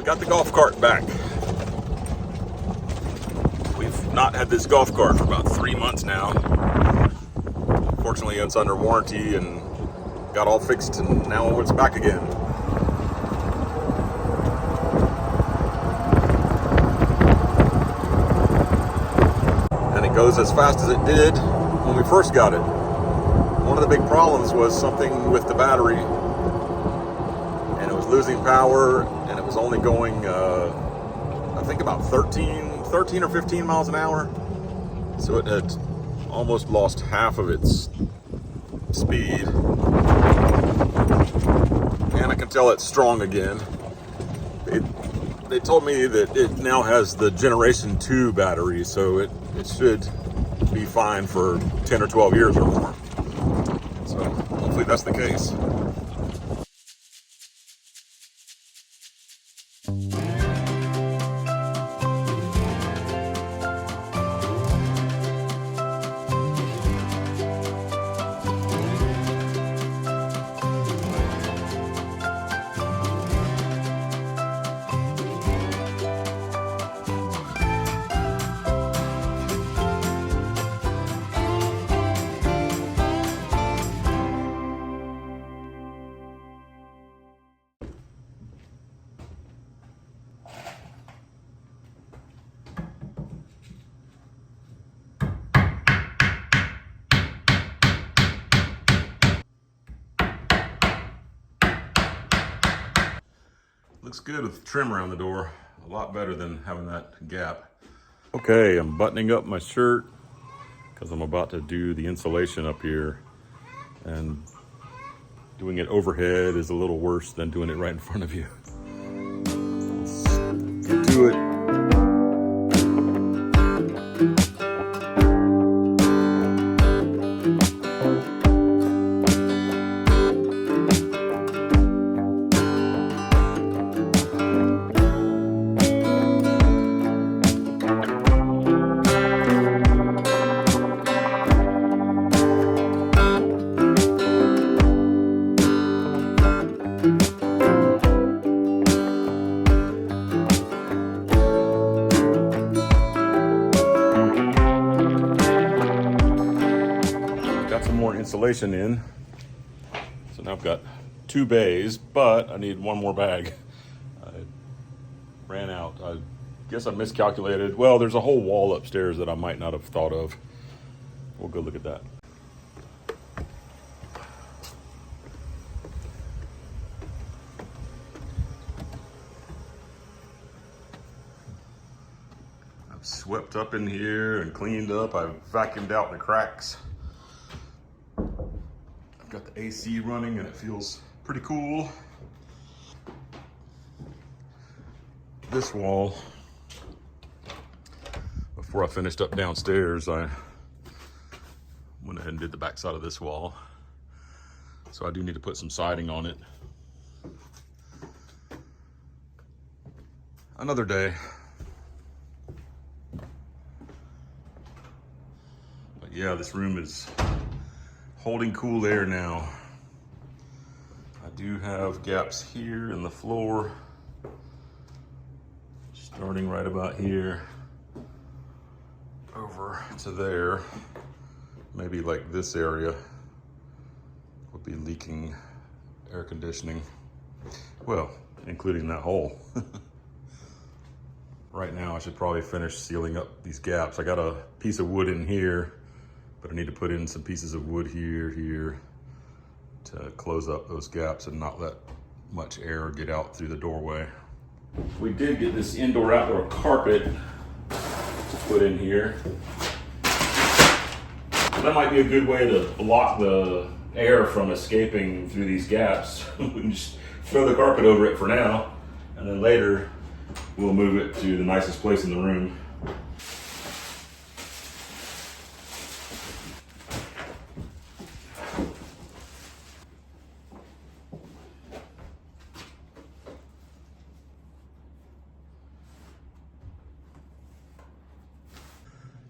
Got the golf cart back. We've not had this golf cart for about 3 months now. Fortunately, it's under warranty and got all fixed, and now it's back again. And it goes as fast as it did when we first got it. One of the big problems was something with the battery, and it was losing power, and it was only going, I think about 13 or 15 miles an hour. So it had almost lost half of its speed. And I can tell it's strong again. They told me that it now has the Generation 2 battery, so it should be fine for 10 or 12 years or more. So hopefully that's the case. Looks good with trim around the door. A lot better than having that gap. Okay, I'm buttoning up my shirt because I'm about to do the insulation up here. And doing it overhead is a little worse than doing it right in front of you. Let's get to it. Insulation in. So now I've got 2 bays, but I need 1 more bag. I ran out. I guess I miscalculated. Well, there's a whole wall upstairs that I might not have thought of. We'll go look at that. I've swept up in here and cleaned up. I've vacuumed out the cracks. Got the AC running and it feels pretty cool. This wall, before I finished up downstairs, I went ahead and did the back side of this wall. So I do need to put some siding on it. Another day. But yeah, this room is holding cool air now. I do have gaps here in the floor, starting right about here over to there. Maybe like this area would be leaking air conditioning. Well, including that hole. Right now I should probably finish sealing up these gaps. I got a piece of wood in here, but I need to put in some pieces of wood here to close up those gaps and not let much air get out through the doorway. We did get this indoor-outdoor carpet to put in here. So that might be a good way to block the air from escaping through these gaps. We can just throw the carpet over it for now, and then later we'll move it to the nicest place in the room.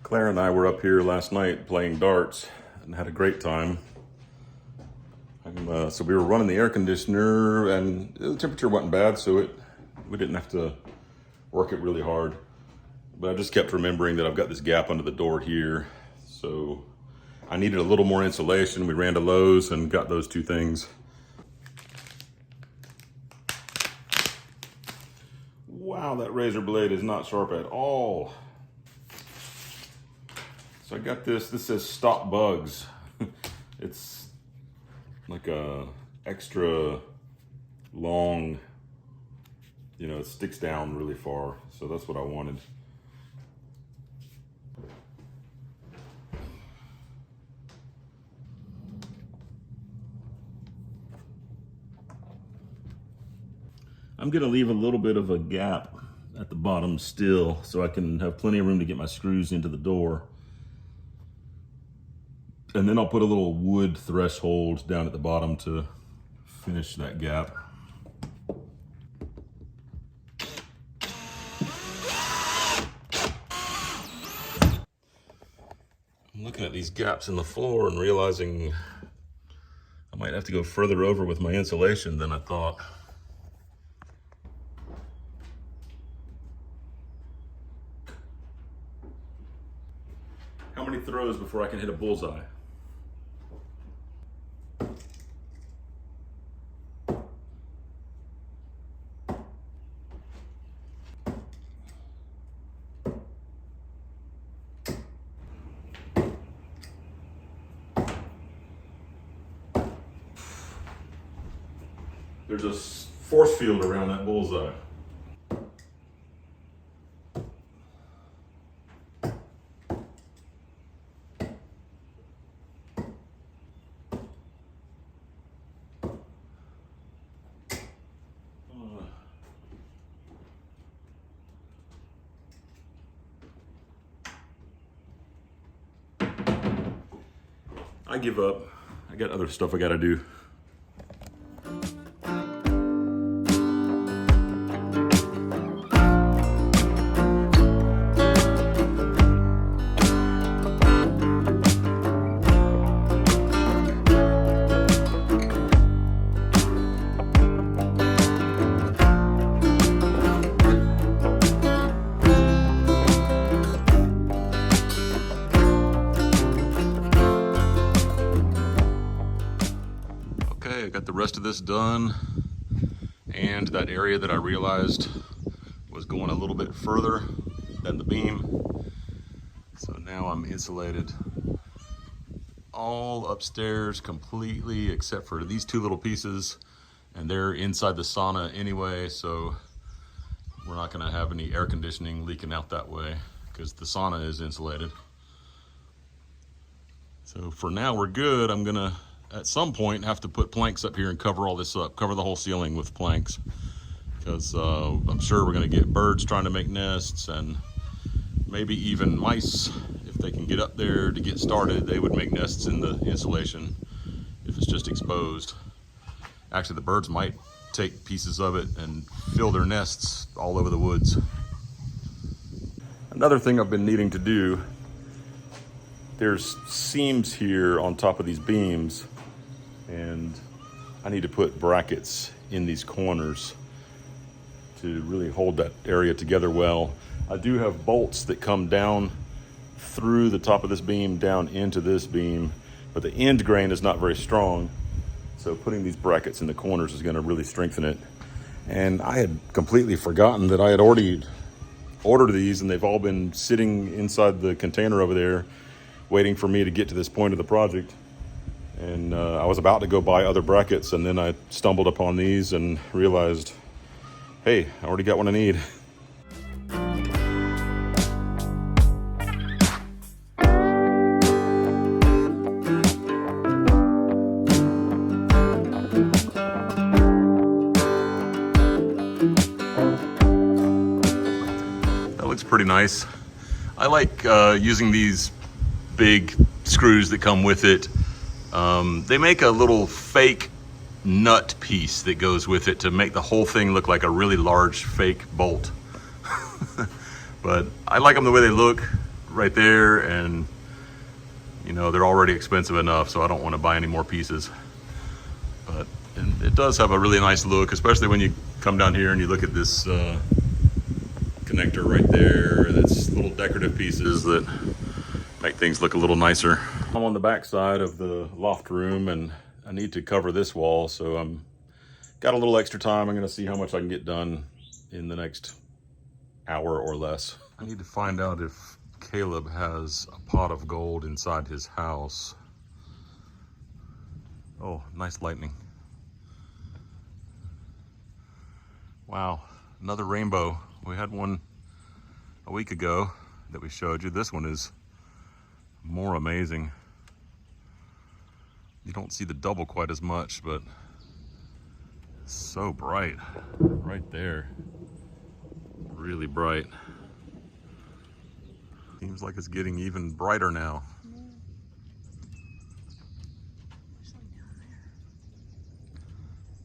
Claire and I were up here last night playing darts and had a great time. So we were running the air conditioner and the temperature wasn't bad, so it We didn't have to work it really hard. But I just kept remembering that I've got this gap under the door here. So I needed a little more insulation. We ran to Lowe's and got those two things. Wow, that razor blade is not sharp at all. So I got this says stop bugs. It's like a extra long, you know, it sticks down really far. So that's what I wanted. I'm gonna leave a little bit of a gap at the bottom still so I can have plenty of room to get my screws into the door. And then I'll put a little wood threshold down at the bottom to finish that gap. I'm looking at these gaps in the floor and realizing I might have to go further over with my insulation than I thought. How many throws before I can hit a bullseye? There's a force field around that bullseye. I give up. I got other stuff I gotta do. Okay, I got the rest of this done, and that area that I realized was going a little bit further than the beam. So now I'm insulated all upstairs completely except for these two little pieces, and they're inside the sauna anyway, so we're not gonna have any air conditioning leaking out that way because the sauna is insulated. So for now we're good. I'm gonna at some point have to put planks up here and cover all this up, cover the whole ceiling with planks, because I'm sure we're going to get birds trying to make nests, and maybe even mice. If they can get up there to get started, they would make nests in the insulation if it's just exposed. Actually, the birds might take pieces of it and fill their nests all over the woods. Another thing I've been needing to do, there's seams here on top of these beams, and I need to put brackets in these corners to really hold that area together well. I do have bolts that come down through the top of this beam down into this beam, but the end grain is not very strong. So putting these brackets in the corners is gonna really strengthen it. And I had completely forgotten that I had already ordered these, and they've all been sitting inside the container over there waiting for me to get to this point of the project. And I was about to go buy other brackets, and then I stumbled upon these and realized, hey, I already got what I need. That looks pretty nice. I like using these big screws that come with it. They make a little fake nut piece that goes with it to make the whole thing look like a really large fake bolt. But I like them the way they look right there, and you know, they're already expensive enough, so I don't want to buy any more pieces. But it does have a really nice look, especially when you come down here and you look at this connector right there. That's little decorative pieces that make things look a little nicer. I'm on the back side of the loft room and I need to cover this wall, so I'm got a little extra time. I'm gonna see how much I can get done in the next hour or less. I need to find out if Caleb has a pot of gold inside his house. Oh, nice lightning. Wow, another rainbow. We had one a week ago that we showed you. This one is more amazing. You don't see the double quite as much, but it's so bright right there. Really bright. Seems like it's getting even brighter now.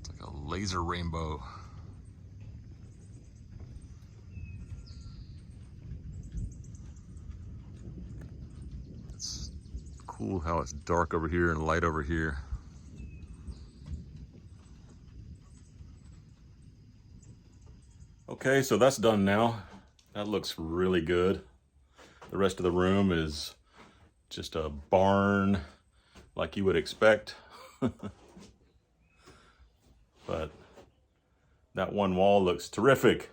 It's like a laser rainbow. It's cool how it's dark over here and light over here. Okay, so that's done now. That looks really good. The rest of the room is just a barn like you would expect. But that one wall looks terrific.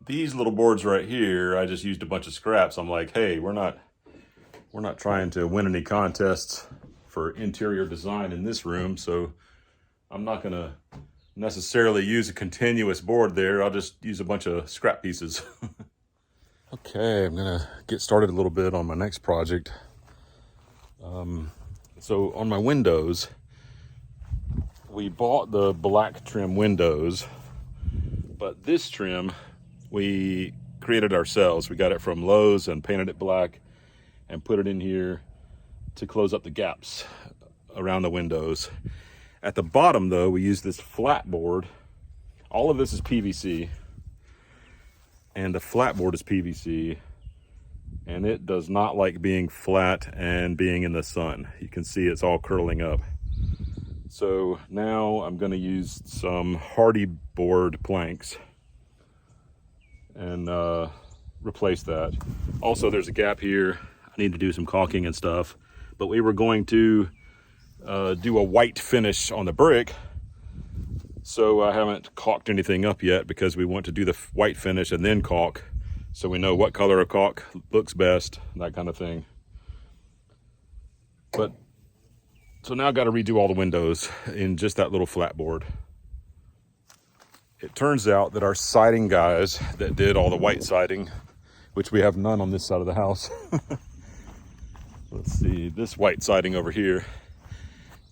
These little boards right here, I just used a bunch of scraps. I'm like, hey, we're not trying to win any contests for interior design in this room, so I'm not gonna necessarily use a continuous board there. I'll just use a bunch of scrap pieces. Okay, I'm gonna get started a little bit on my next project. So on my windows, we bought the black trim windows, but this trim we created ourselves. We got it from Lowe's and painted it black and put it in here to close up the gaps around the windows. At the bottom though, we use this flat board. All of this is PVC. And the flat board is PVC, and it does not like being flat and being in the sun. You can see it's all curling up. So now I'm gonna use some hardy board planks and replace that. Also, there's a gap here. I need to do some caulking and stuff, but we were going to do a white finish on the brick. So I haven't caulked anything up yet because we want to do the white finish and then caulk, so we know what color of caulk looks best, that kind of thing. But so now I've got to redo all the windows in just that little flat board. It turns out that our siding guys that did all the white siding, which we have none on this side of the house. Let's see, this white siding over here,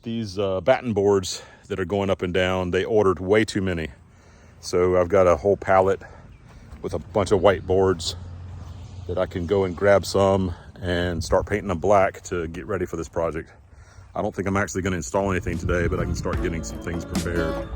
these batten boards that are going up and down, they ordered way too many. So I've got a whole pallet with a bunch of white boards that I can go and grab some and start painting them black to get ready for this project. I don't think I'm actually going to install anything today, but I can start getting some things prepared.